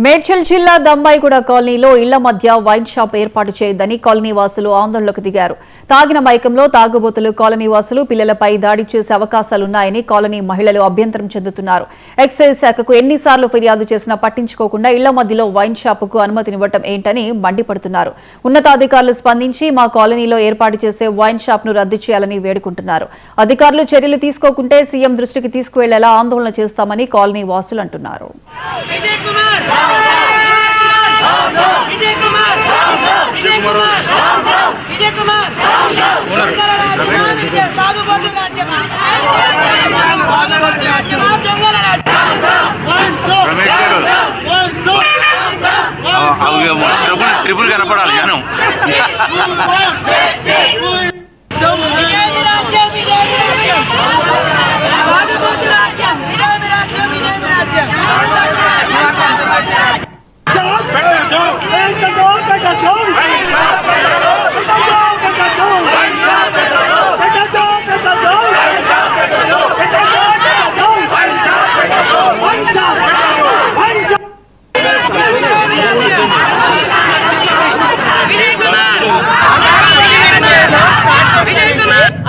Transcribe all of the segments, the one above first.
మేడ్చల్ జిల్లా దంబాయిగూడ కాలనీలో ఇళ్ల మధ్య వైన్ షాప్ ఏర్పాటు చేయొద్దని కాలనీ వాసులు ఆందోళనకు దిగారు. తాగిన మైకంలో తాగుబోతులు కాలనీ వాసులు పిల్లలపై దాడి చేసే అవకాశాలున్నాయని కాలనీ మహిళలు అభ్యంతరం చెందుతున్నారు. ఎక్సైజ్ శాఖకు ఎన్నిసార్లు ఫిర్యాదు చేసినా పట్టించుకోకుండా ఇళ్ల మధ్యలో వైన్ షాపుకు అనుమతినివ్వటం ఏంటని మండిపడుతున్నారు. ఉన్నతాధికారులు స్పందించి మా కాలనీలో ఏర్పాటు చేసే వైన్ షాప్ను రద్దు చేయాలని వేడుకుంటున్నారు. అధికారులు చర్యలు తీసుకోకుంటే సీఎం దృష్టికి తీసుకువెళ్లేలా ఆందోళన చేస్తామని కాలనీ వాసులు అంటున్నారు. ట్రిపుల్ కనపడాలి జనం.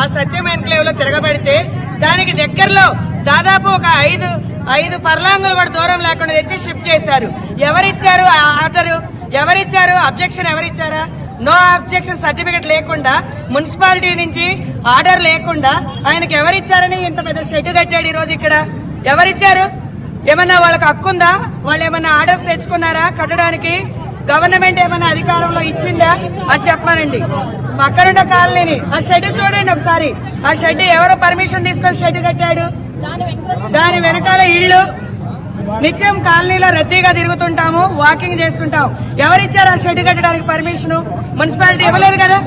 ఆ సత్యం ఎన్క్లేవ్ లో తిరగబడితే దానికి దగ్గరలో దాదాపు ఒక ఐదు పర్లాంగులు కూడా దూరం లేకుండా తెచ్చి షిఫ్ట్ చేశారు. ఎవరిచ్చారు ఆ ఆర్డర్? ఎవరిచ్చారు? అబ్జెక్షన్ ఎవరిచ్చారా? నో అబ్జెక్షన్ సర్టిఫికెట్ లేకుండా, మున్సిపాలిటీ నుంచి ఆర్డర్ లేకుండా ఆయనకు ఎవరిచ్చారని ఇంత పెద్ద షెడ్ కట్టాడు ఈ రోజు ఇక్కడ. ఎవరిచ్చారు? ఏమన్నా వాళ్ళకి హక్కుందా? వాళ్ళు ఏమన్నా ఆర్డర్స్ తెచ్చుకున్నారా కట్టడానికి? గవర్నమెంట్ ఏమన్నా అధికారంలో ఇచ్చిందా అని చెప్పానండి. పక్కనున్న కాలనీని ఆ షెడ్ చూడండి ఒకసారి. ఆ షెడ్ ఎవరో పర్మిషన్ తీసుకొని షెడ్ కట్టాడు? దాని వెనకాల ఇళ్లు. నిత్యం కాలనీలో రద్దీగా తిరుగుతుంటాము, వాకింగ్ చేస్తుంటాం. ఎవరిచ్చారు ఆ షెడ్ కట్టడానికి పర్మిషన్? మున్సిపాలిటీ ఇవ్వలేదు కదా.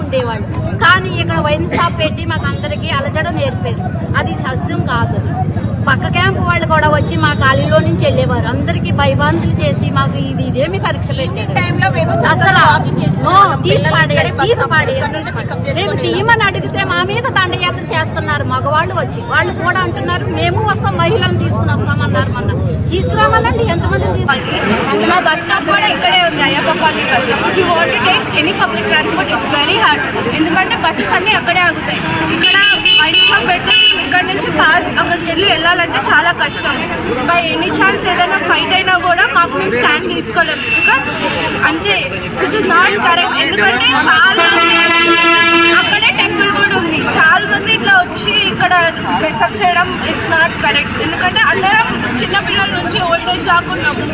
ఉండేవాళ్ళు కానీ ఇక్కడ వైన్ షాప్ పెట్టి మాకు అందరికి అలజడ నేర్పారు. అది సత్యం కాదు. పక్క క్యాంపు వాళ్ళు కూడా వచ్చి మా కాలనీలో నుంచి వెళ్ళేవారు. అందరికి భయభ్రాంతులు చేసి మాకు ఇదేమి పరీక్ష పెట్టారు. అసలు మేము తీయమని అడిగితే మా మీద దండయాత్ర చేస్తున్నారు మగవాళ్ళు వచ్చి. వాళ్ళు కూడా అంటున్నారు మేము వస్తాం, మహిళలను తీసుకుని వస్తామన్నారు. మొన్న తీసుకురావాలండి ఎంతమంది మా బస్ స్టాప్ కూడా ఇక్కడే ఉంది. Ayyappa colony bus stop. You want to take any public transport it's very hard. ఎందుకంటే బస్సెస్ అన్ని అక్కడే ఆగుతాయి. ఇక్కడ వైన్ షాప్ పెడితే ఇక్కడ నుంచి కార్ అక్కడికి వెళ్ళాలంటే చాలా కష్టం. బై ఎనీ ఛాన్స్ ఏదైనా ఫైట్ అయినా కూడా మాకు మేము స్టాండ్ తీసుకోలేము. బికాస్ అంతే ఇట్ ఇస్ నాట్ కరెక్ట్. ఎందుకంటే చాలా అక్కడే టెంపుల్ కూడా ఉంది. చాలా మంది ఇట్లా వచ్చి ఇక్కడ మెసప్ చేయడం ఇట్స్ నాట్ కరెక్ట్. ఎందుకంటే అందరం చిన్నపిల్లల నుంచి ఓల్డ్ ఏజ్ దాకా ఉన్నాము.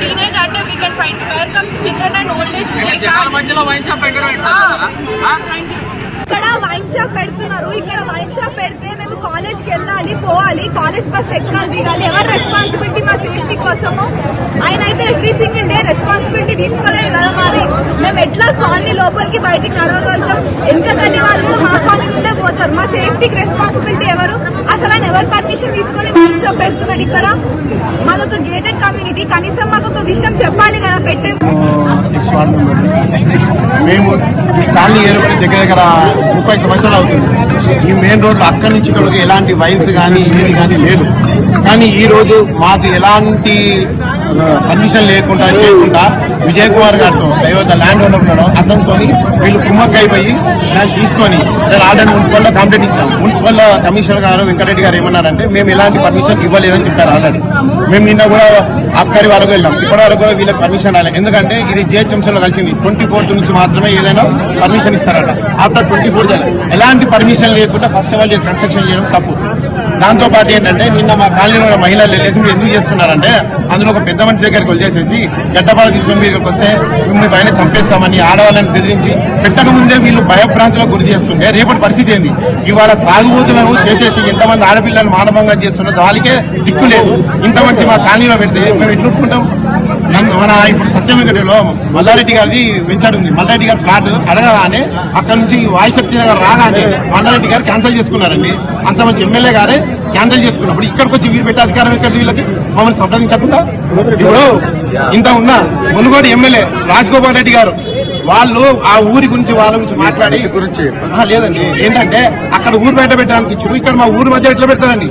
టీనేజ్ అంటే we can fight. Where comes children and old age. ఇక్కడ వైన్ షాప్ పెడుతున్నారు. ఇక్కడ వైన్ షాప్ పెడితే మేము కాలేజ్కి వెళ్ళాలి, పోవాలి, కాలేజ్ బస్ ఎక్కాలి, దిగాలి. ఎవరు రెస్పాన్సిబిలిటీ మా సేఫ్టీ కోసము? ఆయన అయితే ఎవ్రీ సింగిల్ డే రెస్పాన్సిబిలిటీ తీసుకోలేదు కదా మాది. మేము ఎట్లా కాలనీ లోపలికి బయటికి నడవగలుగుతాం? వెనక గల్లి వాళ్ళు మా కాలనీ నుండే పోతారు. మా సేఫ్టీకి రెస్పాన్సిబిలిటీ ఎవరు? అసలు ఆయన ఎవరు పర్మిషన్ తీసుకొని వైన్ షాప్ పెడుతున్నాడు ఇక్కడ? మాదొక గేటెడ్ కమ్యూనిటీ. కనీసం మాకు ఒక విషయం చెప్పాలి కదా. పెట్టే మేము కాలనీ ఏర్పడి దగ్గర 30 సంవత్సరాలు అవుతుంది. ఈ మెయిన్ రోడ్లో అక్కడి నుంచి ఇక్కడికి ఎలాంటి వైన్స్ కానీ ఏది కానీ లేదు. కానీ ఈ రోజు మాకు ఎలాంటి పర్మిషన్ లేకుండా చేయకుండా విజయ్ కుమార్ గారితో ఏవైతే ల్యాండ్ ఓనర్ ఉన్నాడో అతనితో వీళ్ళు కుమ్మక్కైపోయి దాన్ని తీసుకొని నేను ఆల్రెడీ మున్సిపల్లో కంప్లైంట్ ఇచ్చాం. మున్సిపల్ కమిషనర్ గారు వెంకటరెడ్డి గారు ఏమన్నారంటే మేము ఎలాంటి పర్మిషన్ ఇవ్వలేదని చెప్పారు ఆల్రెడీ. మేము నిన్న కూడా అబ్కారీ వరకు వెళ్ళాం. ఇప్పటి వరకు కూడా వీళ్ళకి పర్మిషన్ రాలేదు. ఎందుకంటే ఇది జిహెచ్ఎంసీలో కలిసింది. 24th నుంచి మాత్రమే ఏదైనా పర్మిషన్ ఇస్తారట. ఆఫ్టర్ 24 ఎలాంటి పర్మిషన్ లేకుండా ఫస్ట్ ఆఫ్ ఆల్ కన్స్ట్రక్షన్ చేయడం తప్పు. దాంతోపాటు ఏంటంటే నిన్న మా కాలనీలో మహిళలు వెళ్ళేసి మీరు ఎందుకు చేస్తున్నారంటే అందులో ఒక పెద్ద మనిషి దగ్గరికి వచ్చేసేసి గడ్డపాలు తీసుకొని మీదకి వస్తే మిమ్మల్ని పైన చంపేస్తామని ఆడవాళ్ళని బెదిరించి పెట్టక ముందే వీళ్ళు భయభ్రాంతులకు గురి చేస్తుండే రేపటి పరిస్థితి ఏంది? ఇవాళ తాగుబోతులను చేసేసి ఇంతమంది ఆడపిల్లలను మానభంగా చేస్తున్న వాళ్ళకే దిక్కు లేదు. ఇంత మంచి మా కాలనీలో పెడితే మేము ఎట్లుంటుకుంటాం? మన ఇప్పుడు సత్యం వెంకటలో మల్లారెడ్డి గారిది వెంచర్ ఉంది. మల్లారెడ్డి గారి ఫ్లాట్ అడగగానే అక్కడ నుంచి వాయుశక్తి నగర్ రాగానే మల్లారెడ్డి గారు క్యాన్సిల్ చేసుకున్నారండి. అంత మంచి ఎమ్మెల్యే గారే క్యాన్సిల్ చేసుకున్నప్పుడు ఇక్కడికి వచ్చి వీరు పెట్టే అధికారం ఎక్కడ? వీళ్ళకి మమ్మల్ని సంప్రదించకుండా ఇప్పుడు ఇంత ఉన్న మునుగోడు ఎమ్మెల్యే రాజగోపాల్ రెడ్డి గారు వాళ్ళు ఆ ఊరి గురించి వాళ్ళ గురించి మాట్లాడి లేదండి ఏంటంటే అక్కడ ఊరు బయట పెట్టడానికి ఇచ్చారు. ఇక్కడ మా ఊరి మధ్య ఎట్లా పెడతారండి?